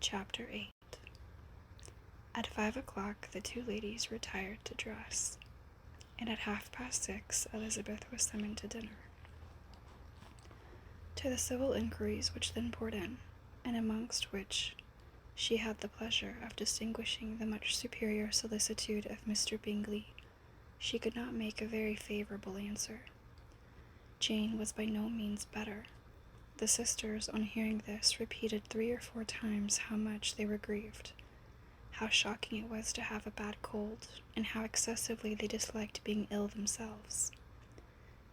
Chapter 8. At 5 o'clock the two ladies retired to dress, and at 6:30 Elizabeth was summoned to dinner. To the civil inquiries which then poured in, and amongst which she had the pleasure of distinguishing the much superior solicitude of Mr. Bingley, she could not make a very favourable answer. Jane was by no means better. The sisters, on hearing this, repeated 3 or 4 times how much they were grieved, how shocking it was to have a bad cold, and how excessively they disliked being ill themselves,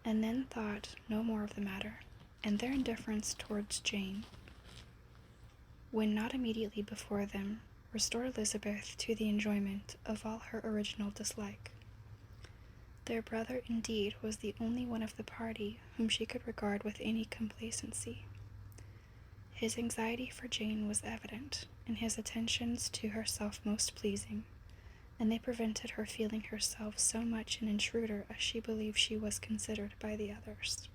and then thought no more of the matter, and their indifference towards Jane, when not immediately before them, restored Elizabeth to the enjoyment of all her original dislike. Their brother, indeed, was the only one of the party whom she could regard with any complacency. His anxiety for Jane was evident, and his attentions to herself most pleasing, and they prevented her feeling herself so much an intruder as she believed she was considered by the others.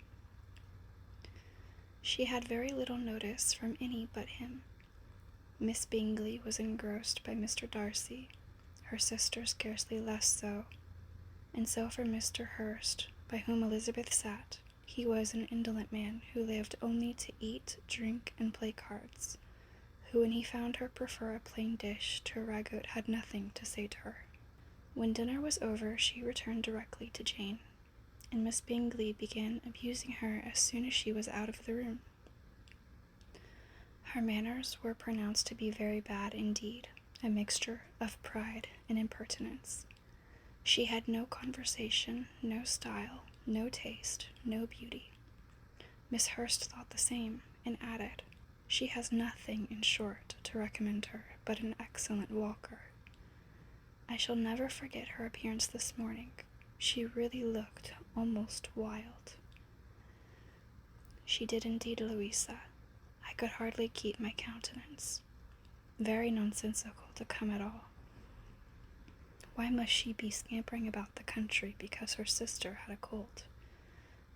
She had very little notice from any but him. Miss Bingley was engrossed by Mr. Darcy, her sister scarcely less so, and so for Mr. Hurst, by whom Elizabeth sat. He was an indolent man who lived only to eat, drink, and play cards, who, when he found her prefer a plain dish to a ragout, had nothing to say to her. When dinner was over, she returned directly to Jane, and Miss Bingley began abusing her as soon as she was out of the room. Her manners were pronounced to be very bad indeed, a mixture of pride and impertinence. She had no conversation, no style, no taste, no beauty. Miss Hurst thought the same, and added, "She has nothing, in short, to recommend her but an excellent walker." I shall never forget her appearance this morning. She really looked almost wild. She did indeed, Louisa. I could hardly keep my countenance. Very nonsensical to come at all. Why must she be scampering about the country because her sister had a cold?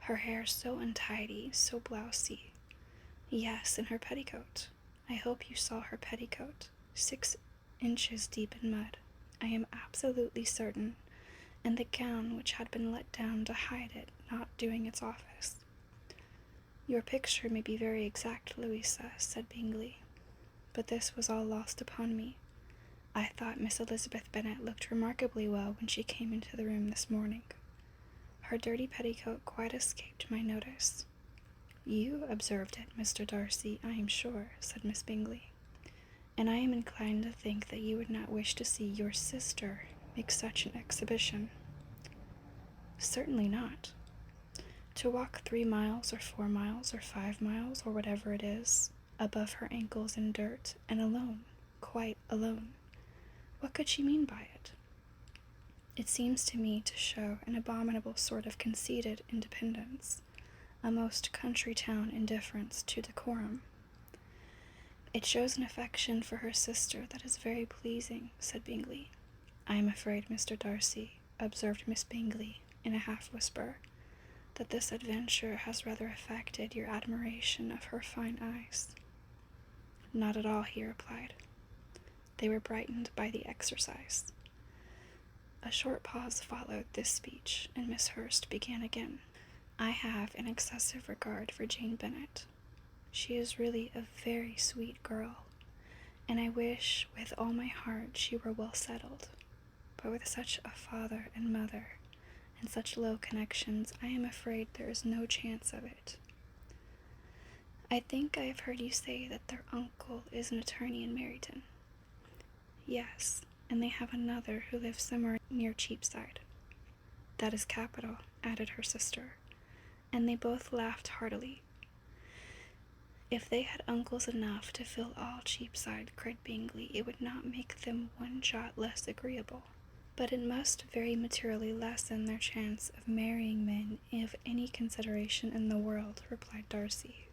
Her hair so untidy, so blousy. Yes, and her petticoat. I hope you saw her petticoat, 6 inches deep in mud, I am absolutely certain, and the gown which had been let down to hide it not doing its office. Your picture may be very exact, Louisa, said Bingley, but this was all lost upon me. I thought Miss Elizabeth Bennet looked remarkably well when she came into the room this morning. Her dirty petticoat quite escaped my notice. You observed it, Mr. Darcy, I am sure, said Miss Bingley, and I am inclined to think that you would not wish to see your sister make such an exhibition. Certainly not. To walk 3 miles or 4 miles or 5 miles or whatever it is, above her ankles in dirt, and alone, quite alone. What could she mean by it? It seems to me to show an abominable sort of conceited independence, a most country town indifference to decorum. It shows an affection for her sister that is very pleasing, said Bingley. I am afraid, Mr. Darcy, observed Miss Bingley, in a half-whisper, that this adventure has rather affected your admiration of her fine eyes. Not at all, he replied. They were brightened by the exercise. A short pause followed this speech, and Miss Hurst began again. I have an excessive regard for Jane Bennet. She is really a very sweet girl, and I wish with all my heart she were well settled. But with such a father and mother, and such low connections, I am afraid there is no chance of it. I think I have heard you say that their uncle is an attorney in Meryton. Yes, and they have another who lives somewhere near Cheapside. That is capital, added her sister, and they both laughed heartily. If they had uncles enough to fill all Cheapside, cried Bingley, it would not make them one jot less agreeable, but it must very materially lessen their chance of marrying men of any consideration in the world, replied Darcy.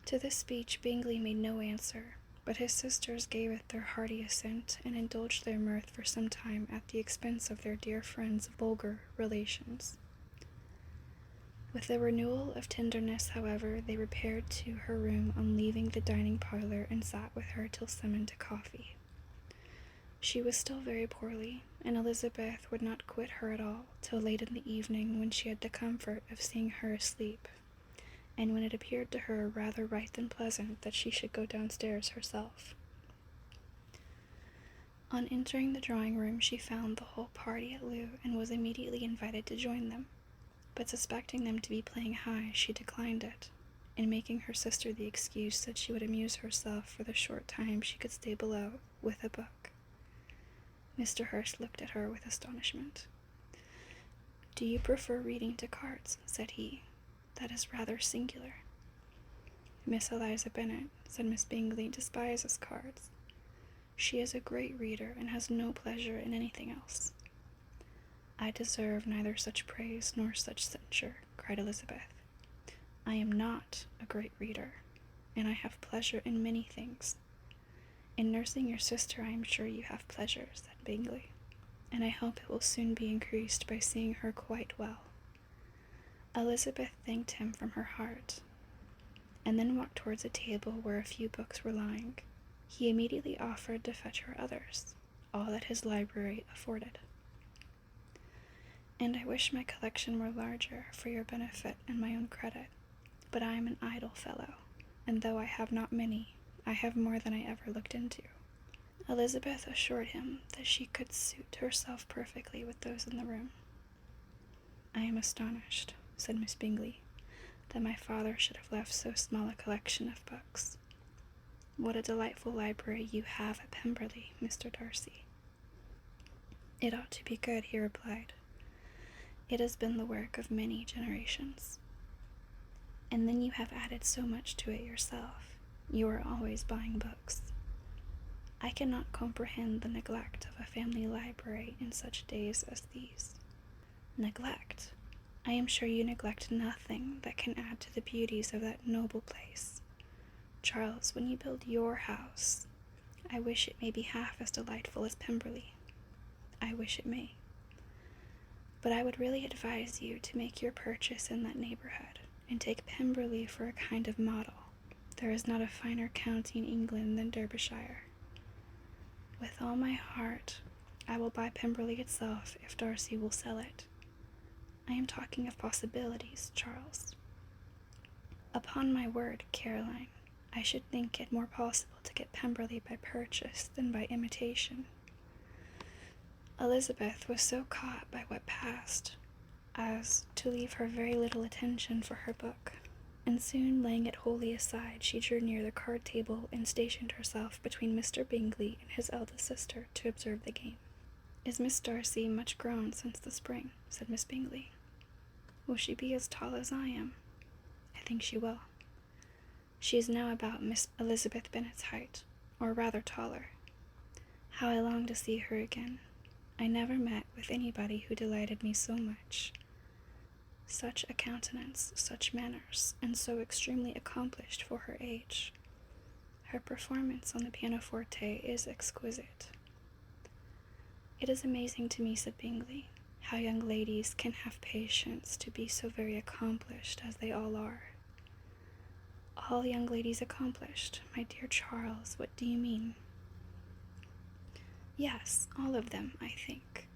To this speech Bingley made no answer, but his sisters gave it their hearty assent, and indulged their mirth for some time at the expense of their dear friend's vulgar relations. With a renewal of tenderness, however, they repaired to her room on leaving the dining parlor and sat with her till summoned to coffee. She was still very poorly, and Elizabeth would not quit her at all till late in the evening, when she had the comfort of seeing her asleep, and when it appeared to her rather right than pleasant that she should go downstairs herself. On entering the drawing-room, she found the whole party at loo, and was immediately invited to join them, but suspecting them to be playing high, she declined it, and making her sister the excuse that she would amuse herself for the short time she could stay below with a book. Mr. Hurst looked at her with astonishment. "Do you prefer reading to cards?" said he. "That is rather singular." "Miss Eliza Bennet," said Miss Bingley, "despises cards. She is a great reader, and has no pleasure in anything else." "I deserve neither such praise nor such censure," cried Elizabeth. "I am not a great reader, and I have pleasure in many things. In nursing your sister I am sure you have pleasure," said Bingley, "and I hope it will soon be increased by seeing her quite well." Elizabeth thanked him from her heart, and then walked towards a table where a few books were lying. He immediately offered to fetch her others, all that his library afforded. "And I wish my collection were larger, for your benefit and my own credit, but I am an idle fellow, and though I have not many, I have more than I ever looked into." Elizabeth assured him that she could suit herself perfectly with those in the room. "I am astonished," said Miss Bingley, "that my father should have left so small a collection of books. What a delightful library you have at Pemberley, Mr. Darcy." "It ought to be good," he replied. "It has been the work of many generations. And then you have added so much to it yourself. You are always buying books. I cannot comprehend the neglect of a family library in such days as these." "Neglect? I am sure you neglect nothing that can add to the beauties of that noble place. Charles, when you build your house, I wish it may be half as delightful as Pemberley. I wish it may. But I would really advise you to make your purchase in that neighborhood, and take Pemberley for a kind of model. There is not a finer county in England than Derbyshire. With all my heart, I will buy Pemberley itself if Darcy will sell it. I am talking of possibilities, Charles. Upon my word, Caroline, I should think it more possible to get Pemberley by purchase than by imitation." Elizabeth was so caught by what passed as to leave her very little attention for her book, and soon laying it wholly aside, she drew near the card table and stationed herself between Mr. Bingley and his eldest sister to observe the game. "Is Miss Darcy much grown since the spring?" said Miss Bingley. "Will she be as tall as I am?" "I think she will. She is now about Miss Elizabeth Bennet's height, or rather taller. How I long to see her again. I never met with anybody who delighted me so much. Such a countenance, such manners, and so extremely accomplished for her age. Her performance on the pianoforte is exquisite." "It is amazing to me," said Bingley, "how young ladies can have patience to be so very accomplished as they all are." "All young ladies accomplished? My dear Charles, what do you mean?" "Yes, all of them, I think.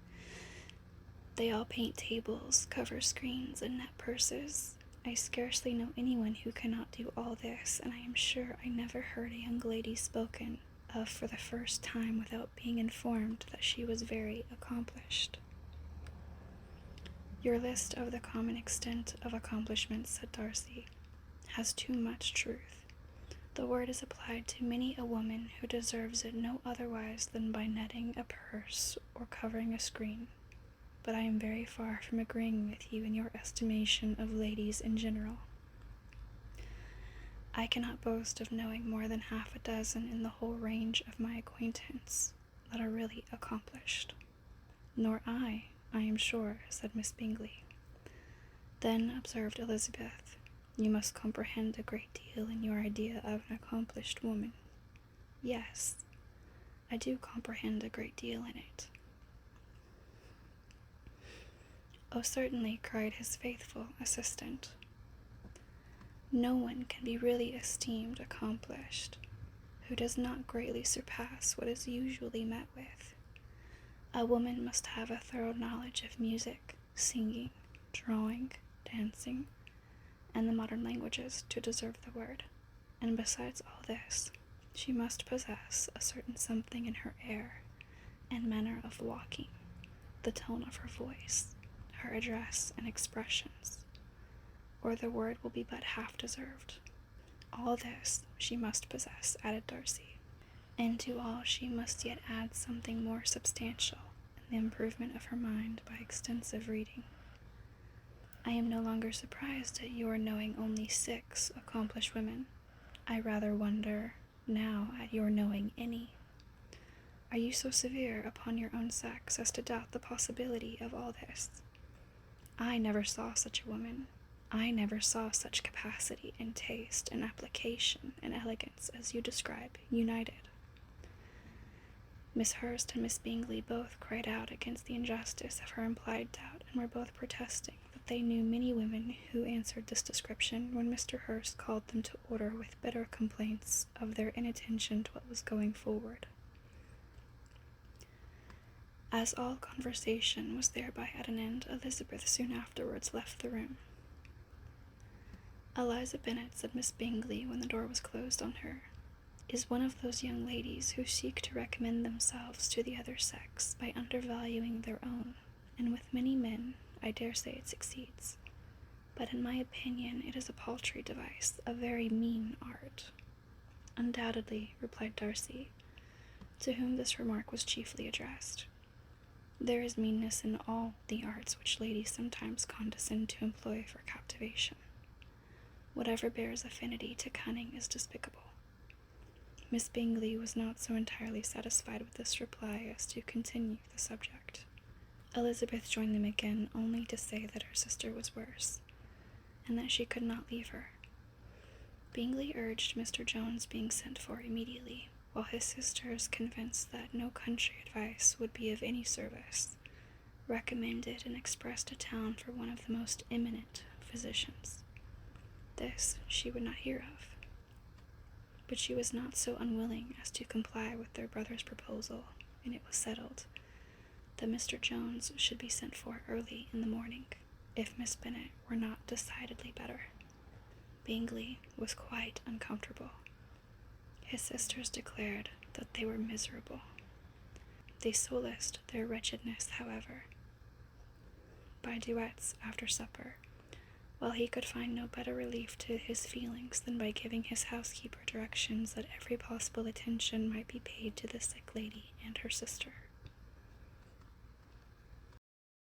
They all paint tables, cover screens, and net purses. I scarcely know anyone who cannot do all this, and I am sure I never heard a young lady spoken of for the first time without being informed that she was very accomplished." "Your list of the common extent of accomplishments," said Darcy, "has too much truth. The word is applied to many a woman who deserves it no otherwise than by netting a purse or covering a screen. But I am very far from agreeing with you in your estimation of ladies in general. I cannot boast of knowing more than half a dozen in the whole range of my acquaintance that are really accomplished." "Nor I am sure," said Miss Bingley. "Then," observed Elizabeth, "you must comprehend a great deal in your idea of an accomplished woman." "Yes, I do comprehend a great deal in it." "Oh, certainly," cried his faithful assistant. "No one can be really esteemed accomplished who does not greatly surpass what is usually met with. A woman must have a thorough knowledge of music, singing, drawing, dancing, and the modern languages to deserve the word. And besides all this, she must possess a certain something in her air and manner of walking, the tone of her voice, her address and expressions, or the word will be but half deserved. All this she must possess," added Darcy, "and to all she must yet add something more substantial in the improvement of her mind by extensive reading. I am no longer surprised at your knowing only 6 accomplished women. I rather wonder now at your knowing any. Are you so severe upon your own sex as to doubt the possibility of all this? I never saw such a woman. I never saw such capacity and taste and application and elegance as you describe united." Miss Hurst and Miss Bingley both cried out against the injustice of her implied doubt, and were both protesting that they knew many women who answered this description when Mr. Hurst called them to order with bitter complaints of their inattention to what was going forward. As all conversation was thereby at an end, Elizabeth soon afterwards left the room. "Eliza Bennet," said Miss Bingley when the door was closed on her, "is one of those young ladies who seek to recommend themselves to the other sex by undervaluing their own, and with many men I dare say it succeeds. But in my opinion it is a paltry device, a very mean art." "Undoubtedly," replied Darcy, to whom this remark was chiefly addressed. "There is meanness in all the arts which ladies sometimes condescend to employ for captivation. Whatever bears affinity to cunning is despicable." Miss Bingley was not so entirely satisfied with this reply as to continue the subject. Elizabeth joined them again only to say that her sister was worse, and that she could not leave her. Bingley urged Mr. Jones being sent for immediately, while his sisters, convinced that no country advice would be of any service, recommended and expressed a town for one of the most eminent physicians. This she would not hear of, but she was not so unwilling as to comply with their brother's proposal, and it was settled that Mr. Jones should be sent for early in the morning, if Miss Bennet were not decidedly better. Bingley was quite uncomfortable. His sisters declared that they were miserable. They solaced their wretchedness, however, by duets after supper, while he could find no better relief to his feelings than by giving his housekeeper directions that every possible attention might be paid to the sick lady and her sister.